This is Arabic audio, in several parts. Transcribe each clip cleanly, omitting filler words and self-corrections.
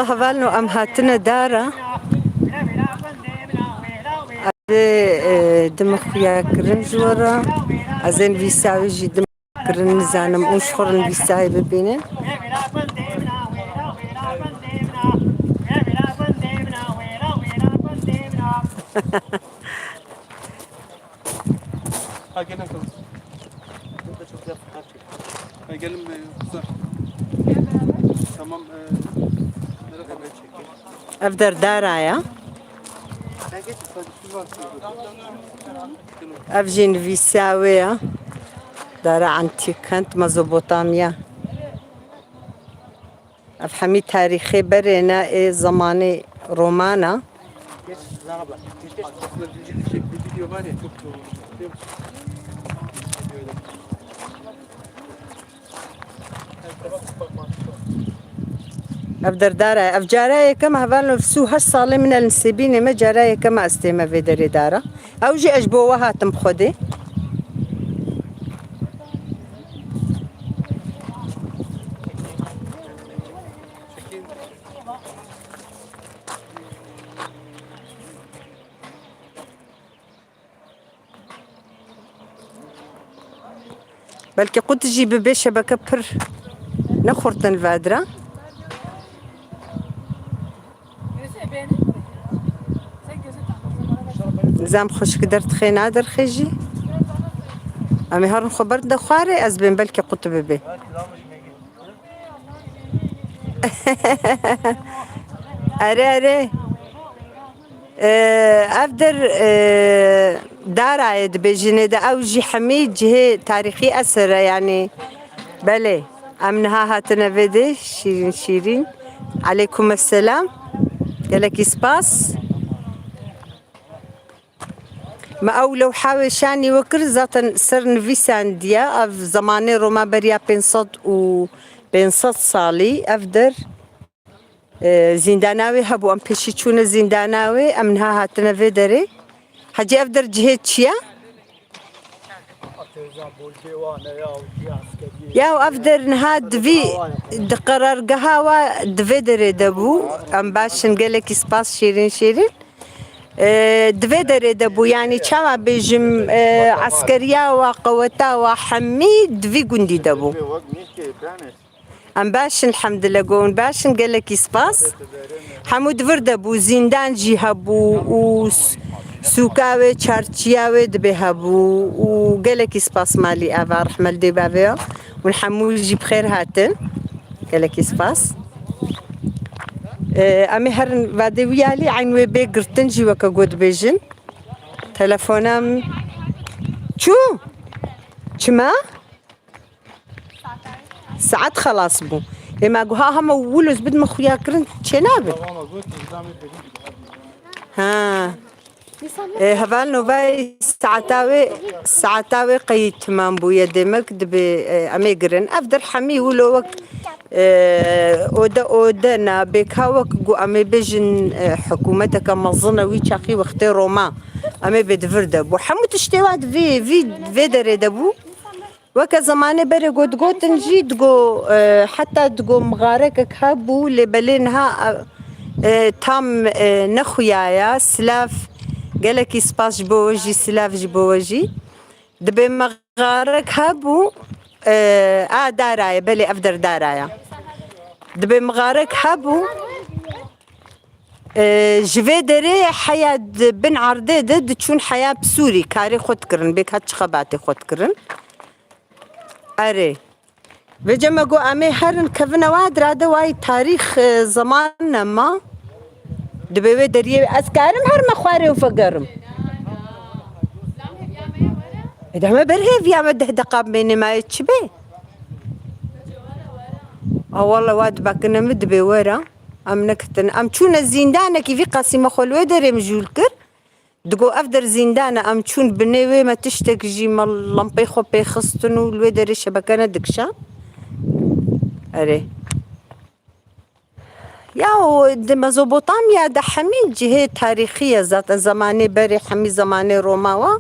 هفالنو ام هاتنا دارا دم خويا كرن جورا ازين فيساوي جي دم كرن زانم اوش خورن فيساوي ببينن Ha gelin kızım. Burada çok güzel fotoğraf çek. Ha gelin kızlar. Tamam. Nereye kadar çekeyim? افدر دارا يا Sen geç. Sadece siz varsınız. افجين فيساوي دارا عنتي كانت مزوبوطاميا افحمي تاريخي برينا زماني رومانا Geç. Kızlar abla. Geç geç. Aslında bir video var ya çok güzel olmuş. Biliyor musun? Videoyla. اف دردارة اف جاراية كما هفالنو فسو هش صالي من النسيبين ما جاراية كما استيما في دري دارة او جي اجبوها تم خدي Çekeyim. بلكي قلت تجي ببيشة بكبر نخورتن الفادرة نظام خوش قدرت خي نادر خيجي امي هرن خبرت دخواري ازبن بلكي قلت ببي اري افدر دارا بجني دا اوجي حميد جهه تاريخي اثر يعني بلي امنها هاتنا فيدي شيرين شيرين عليكم السلام قالك سباس ما او لو حاول شاني وكر ذات سرن فيسان ديا اف زماني روما بريا بين صد صالي افدر زنداناوي هبو ام بشي چون زنداناوي امنها هاتنا فيدري حجي افدر جهه چيا يا افدر نهاد في قرار قهوه دفيدري دبو ام باشن قالك سباس شيرين شيرين دفيدري دبو يعني چاوا بيجم عسكريا وقوتا وحميد في جندي دبو ام باشن الحمد لله قون باشن قالك سباس حمود ورده بو زندان جي هبو و سوكاوي چارچياوي دبي هبو و قالك سباس مالي افا رحمل دي بابيو ونحمو جي بخير هاتن قالك سباس امي هرن بعد ويالي عين وي بي قرتن جي وكا قود بيجن تلفونام شو شما ساعات خلاص بو لما قوها هم ولوز بد مخويا كرن چنابه ها هفال نوباي ساعتاوي قيد تمام بو يدمك دبي امي قرن افدر حمي ولوك اودا نا بكاوك قو امي بيجن حكومتك مظنه ويشاخي واختي روما امي بدفرده بو حمو تشتيوات في دري دبو وكا زماني بري قد نجي دقو حتى دقو مغارك هابو لبلينها تام نخويايا سلاف قالك سباس جبوجي سلاف جبوجي دبي مغارك هابو دارايا بلي افدر دارايا دبي مغارك هابو جفي دري حياة بن عرديدة تشون حياة بسوري كاري خود كرن بيك هاتش خباتي خود كرن اري بجمع قو امي هرن كفنا واد رادا واي تاريخ زماننا ما دبي دري اسكارم هر مخواري وفقرم اذا ما برهيف يا مده دقاب بيني ما يتشبه والله واد باكنا مدبي ورا ام نكتن ام چون الزندانه كيفي قاسمه خلوه دري مجولكر دقو افدر زندانه ام چون بنيوي ما تشتك جي مال لمبي خو بي خستنو الويدر شبكانه دكشا اري ياو مزوبوطاميا دا حمي جهه تاريخيه ذات زماني بري حمي زماني روماوا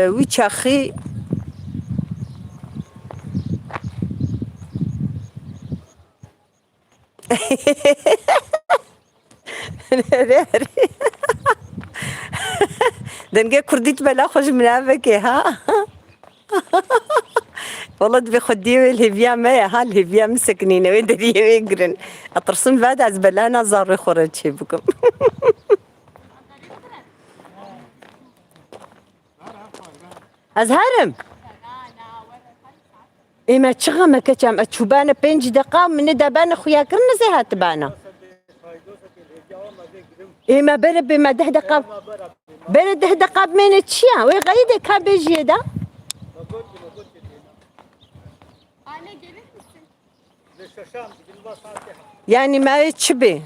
ويشاخي دنگه کردیت بلا خوش منابکه ها. والله تبي خديه الهبيا ما ها الهبيا مسكنين ويدري ويقرن اطرسن بعد از بلانا زار خرج بكم. ازهرم إما تشغم كتام أتشوبانا بينج دقا من دابانا خويا كرنا زي هاتبانا إما برب بما ده دقا برد ده دقا من تشيا ويغيدي كابيجي دا يعني ما يتشبه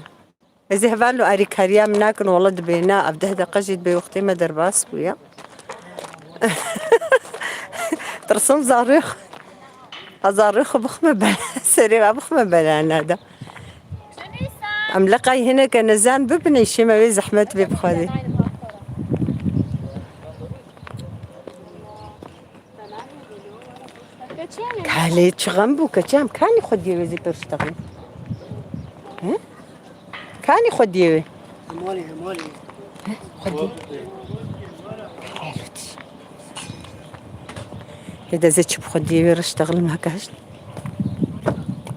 إذا هفالو أري كاريا مناكن والله دبينا أبده دقا جيت بوقتي ما درباس بويا. ترسم زاريخ أزاريخ بخمة بلا سريع بخمة بلا نادا أملقاي هنا كنزان ببني شي ما بي زحمة ببخادي كالي تشغمبو كتام كاني خدي وزي برشتغل كاني خدي مولي خدي إذا زيت بخدي اشتغل ما كاش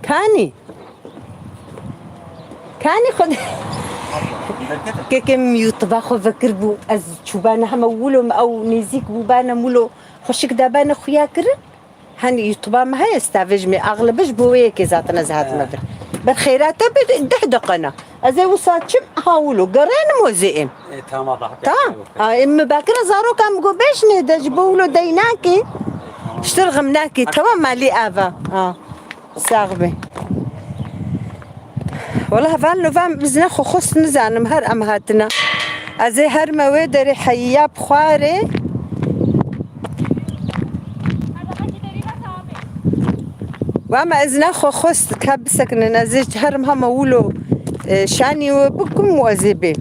كاني خد كم يطبخ وفكر بو از شوبانا مولو او نزيك بو بانا مولو خشك دابانا خويا كر هاني يطبخ ما هي استافج مي اغلبش بويك ذاتنا زهات مدر بالخيرات دحدقنا ازي وصاتشم هاولو قرين موزئم تمام اما باكر زارو كم جو باش ندج بولو ديناكي اشترغمناكي تمام مالي افا صاغبي والله فالنو فام بزنخو خص نزانم هر امهاتنا ازي هر موادر حيا بخواري واما ازنخو خص كابسك ننزج هرم هم ولو شاني وبكم وازبي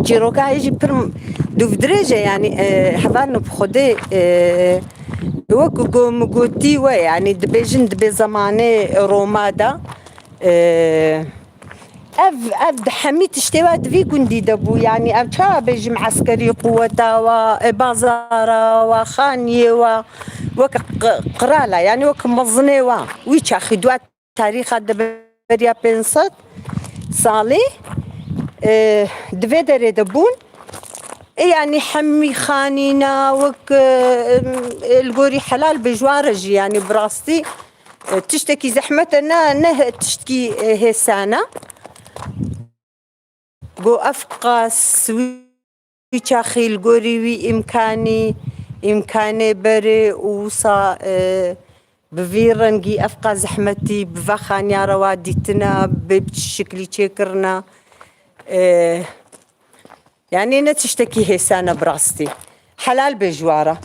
جيروكا يجي برم دوف درجة يعني حضرنا بخدي وكو مقوتي يعني دبيجن دبي زماني رومادا أف حميت اشتوات في جندي دبو يعني أبشا بيجي معسكري قوة وبازارة وخانية وقرالة يعني وكمظني ويتشا خدوات تاريخ دبريا بنصت صالي دفيدر دبون يعني حمي خانينا وك القوري حلال بجوارجي يعني براستي تشتكي زحمتنا نه تشتكي هسانا جو أفقاس ويشاخي القوري وي إمكاني بري وصا بفيرنجي أفقا زحمتي بفخانيا رواديتنا بشكلي تشكرنا يعني نتشتكي هسانا براستي حلال بجوارة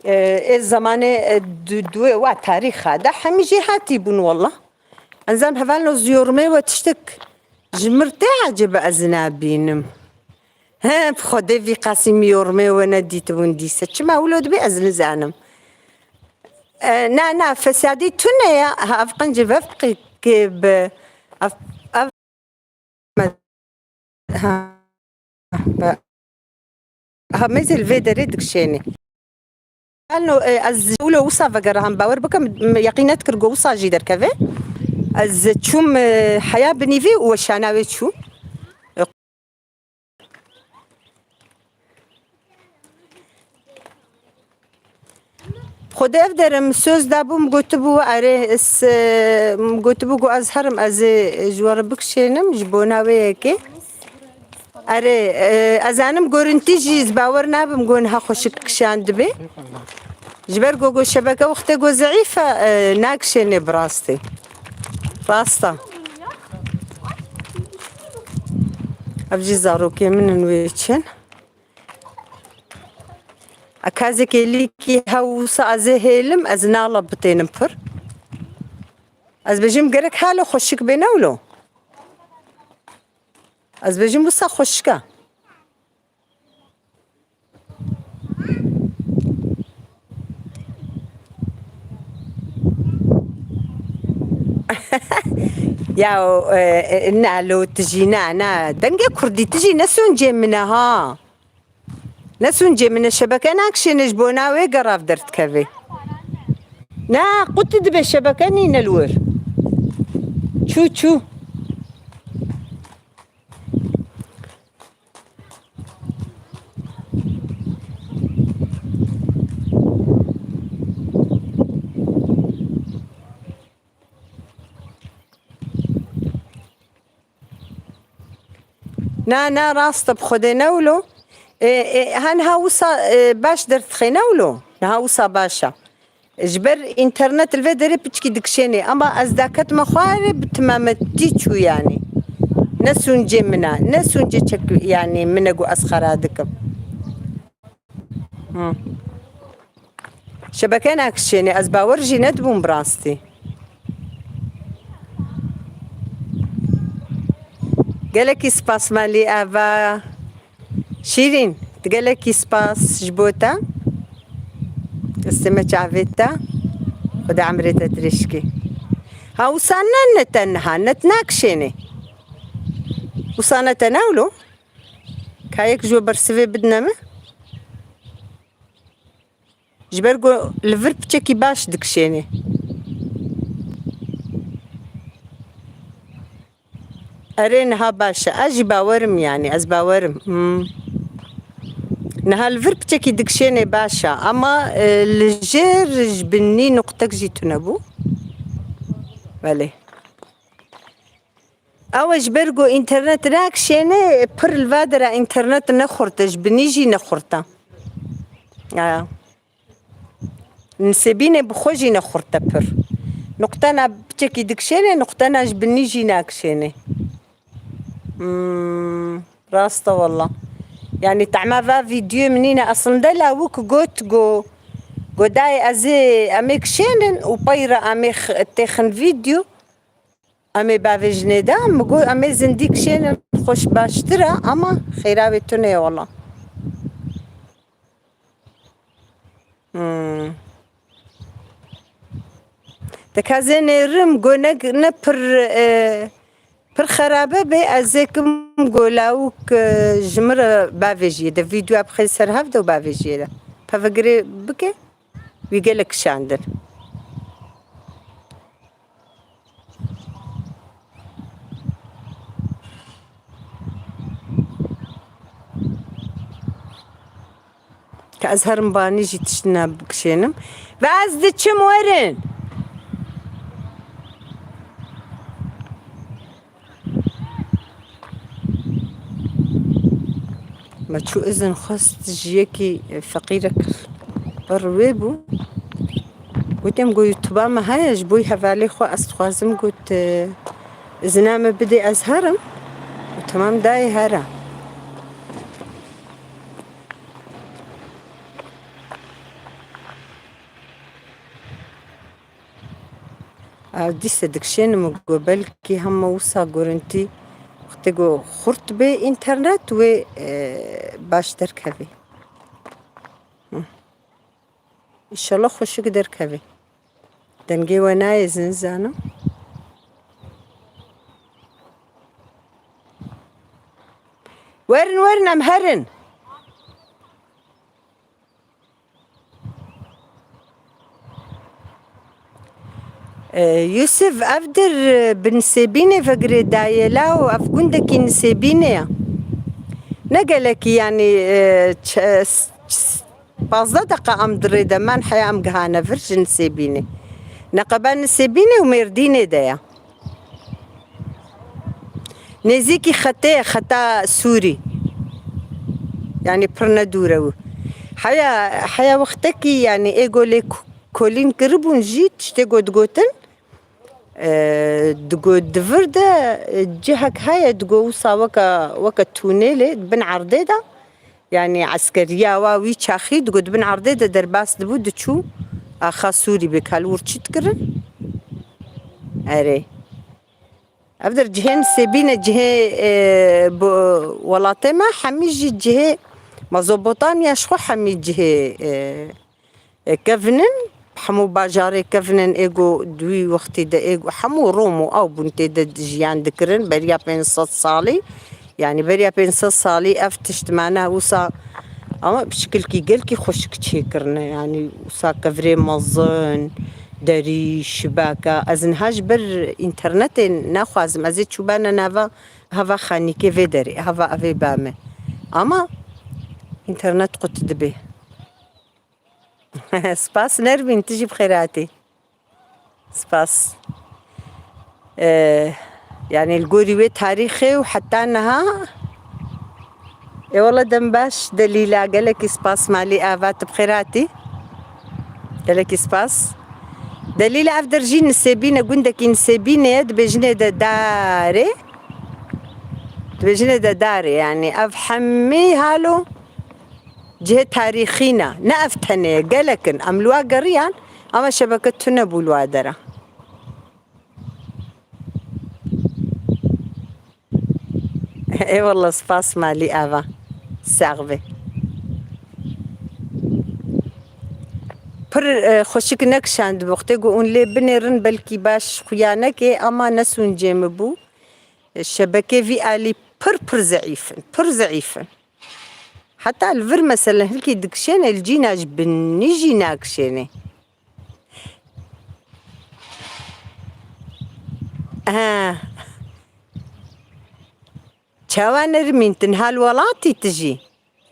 الزمانة دوي وتاريخ هذا حمي جهاتي بون والله انزان هفالو زيورمي وتشتك جمرتي عجب أزنابينم ها بخدي في قاسم يورمي وانا ديت ونديسة شما ولود بأزن زانم نا فسادي تنيا أفقن جبفقي كيب ها مثل فيدري دكشيني انه از ولو وصا فقرهم باور بكم يقينات كرغو وصا جيدر كفي از تشوم حياه بنيفي وشاناوي تشو خدا افدرم سوز دابوم گوتبو اره اس گوتبو گو ازهرم از جوار بکشینم جبوناوی کی اره ازانم گورنتی جیز باور نابم گون ها خوشک شاند بی جبر گو شبکه وقت گو ضعیفه ناکشینه براستی راستا ابجي زاروكي من نويتشن اكازي كيليكي هاوسا ازهيلم ازنالا بطينمبر از بجيم قرك حالو خوشك بينولو از بجيم وسا خوشكا يا نالو تجينا أنا دنجا كردي تجي نسون جي منها نسون جي من الشبكة ناكشي نجبونا ويقراف درت كافي نا قلت دبي الشبكة نين الور شو نا راست بخدي نولو هان هاوسا باش درت خي نولو هاوسا باشا جبر انترنت الفيدري بتشكي دكشيني اما ازداكت مخارب تمامتيشو يعني نسون جمنا نسون جيتشك يعني منقو اسخر هذكم شبكين اكشيني ازباورجي ندبون براستي قالك سباس مالي افا شيرين تقالك سباس جبوتا استمتع عفيتا خد عمري تدريشكي ها وصلنا نتنها نتناكشيني وصلنا تناولو كايك جو برسفي بدنا ما جبرقو الفرب تشكي باش دكشيني أرينها باشا أجي باورم يعني أز باورم نها الفرب تشكي دكشيني باشا أما الجير جبني نقطك جيتو نبو بالي أو جبرقو إنترنت راكشيني بر الفادرة إنترنت نخورتا جبني جي نخورتا نسيبيني بخوجي نخورتا بر نقطنا بتشكي دكشيني نقطنا جبني جي ناكشيني راستا والله يعني تعمل فا فيديو منين اصلا دلا وك قوت جو داي ازي اميك شينن وبيرا اميخ تاخن فيديو امي بافي جنيدا مقو امي زنديك شينن خوش باشترا اما خيراوي توني والله تكازيني رم قو نبر پر خرابه به ازکم گولاوک جمر باویجی ده ویدیو اب خیلی سر هفته و باویجی ده پفگری بکه ویگلک شاندر که از هرم بانی جیتشنا بکشینم و از ده چم ورن ما شو إذن خست جيكي فقيرك برويبو قلتم قو يوتوبا ما هاي جبوي هفالي خو أستخوازم قلت إذن بدي أزهرم وتمام داي هرا دي صدقشين مقبلكي هم وصا قرنتي تقو خرط بي انترنت و باش تركبي ان شاء الله خوش قدر كبي دنجي وناي زنزانو ورن امهرن يوسف أفدر بنسيبيني فقري دايلا وأفقندك نسيبيني نقلك يعني بازا دقا أم دريدا من حيا أم قهانا فرش نسيبيني نقبان نسيبيني وميرديني دايا نزيكي خطا سوري يعني برنا دورو حيا وقتك يعني إيقولي كولين قربون جيت تشتغل تقوتن تقول دفرده جهك هاي تقول وكا تونيلي بن عرضيدا يعني عسكرية واوي شاخي تقول بن عرضيدا درباس دبود تشو أخا سوري بكالور تشتكرن أري أبدر جهين سيبين جهة ولاتما حميجي جهة مزبوطان يشخو حمي جهة كفنن حمو باجاري كفنن إيجو دوي وقتي دا إيجو حمو رومو أو بنتي دا جيان دكرن بريا بين صد صالي يعني بريا بين صد صالي أفتشت معنا وصا أما بشكل كي قال كي خوشك تشيكرنا يعني وصا كفري مظن داري شباكة أزنهاج بر إنترنت ناخوازم أزيد شبانا نافا هوا خاني كيفي داري هوا أفي بامي أما إنترنت قلت دبي سباس نرمين تجي بخيراتي سباس يعني القوري تاريخي وحتى أنها إي والله دنباش دليلة قالك سباس مالي آفات بخيراتي قالك سباس دليلة أفدر جين نسيبينا قندك نسيبينا يد بجنة داري بجنة داري يعني أفحمي هالو جهة تاريخينا نأفتني قالكن أملوا قريان أما شبكتنا بولوادرة اي والله سباس مالي آفا ساغبي پر خوشك نكشاند بوقتي قون لي بنيرن بلكي باش خيانك أما نسون جيمبو الشبكة في آلي پر زعيفن حتى الفر مثلا هلكي دكشين الجيناج بنيجي ناكشيني شاوانر من تنها الولاتي تجي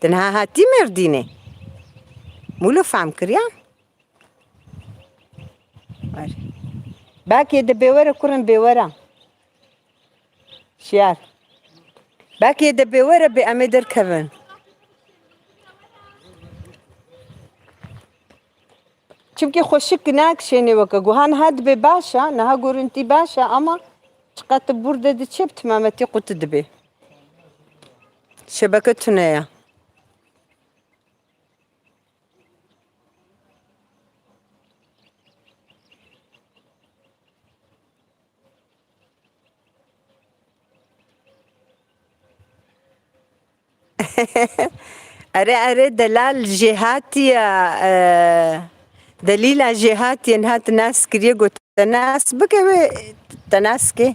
تنها هاتي مرديني مولو فهم كريان باكي دبيورة كورن بيورة شيار باكي دبيورة بأمدر كفن چونكي خوشك ناكشيني وكا قوهان هاد بباشا نها قرنتي باشا أما شقات بوردة دي شبت مامتي قلت دبي شبكتنا يا أري دلال جهاتي دليل جهاتي انها ناس كريقو تناس بكي تناسكي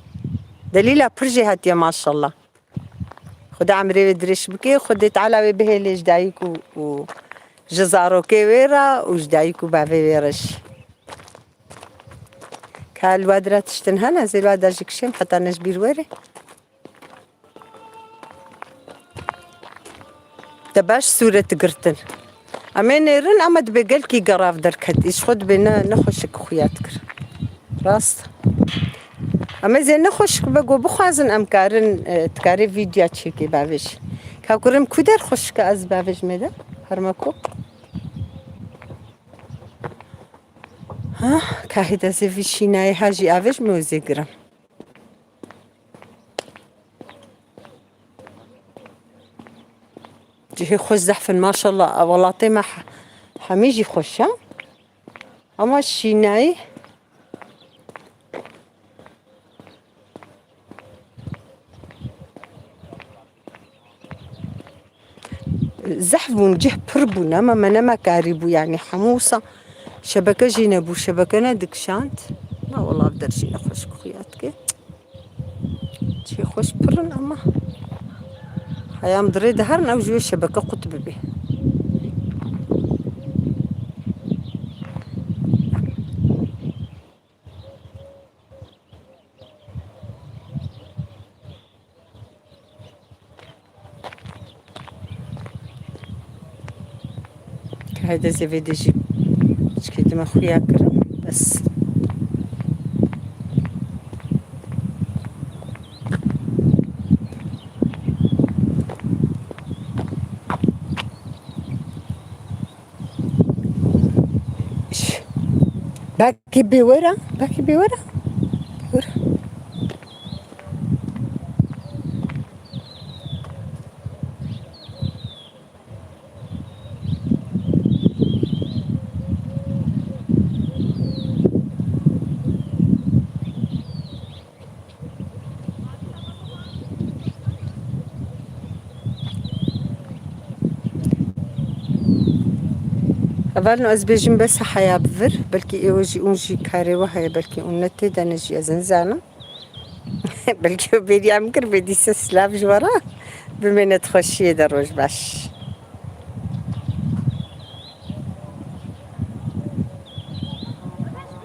دليل بر جهاتي ما شاء الله خد عمري بدريش بكي خد تعالى به ليش دايكو وجزارو كي ويرا وجدايكو بافي ويرش كالوادرة تشتنهنا زي الوادر جكشم حتى نجبير ويري تباش سورة قرتن أمين يرن أمد بقل كي قراف دركت إيش خد بينا نخشك خوياتك راست أما زين نخشك بقو بخوازن أمكارن تكاري فيديو تشيكي بافش كاكورم كودر خشك أز بافش ميدا هرمكو ها كاهيدا زي في شيناي هاجي أفش موزي قرم جهي خوش زحفن ما شاء الله والله طيمة حميجي خوشة أما الشيناي زحفون جه بربونا ما نما كاربو يعني حموصة شبكة جينبو شبكة ندك شانت ما والله أقدر جينا خوش كخياتك جهي خوش برن أما هيام دريد هرنا وجوي شبكة قطب به هذا زي فيدي جيب كده ما خويا كرم بس باكي بورا بورا أولو أزبيجن بس حياة بفر بلكي إيوجي أونجي كاري وهي بلكي أونتي دانجي أزنزانا بلكي بيدي عمكر بيدي سلاف جورا بمن تخشي دروج باش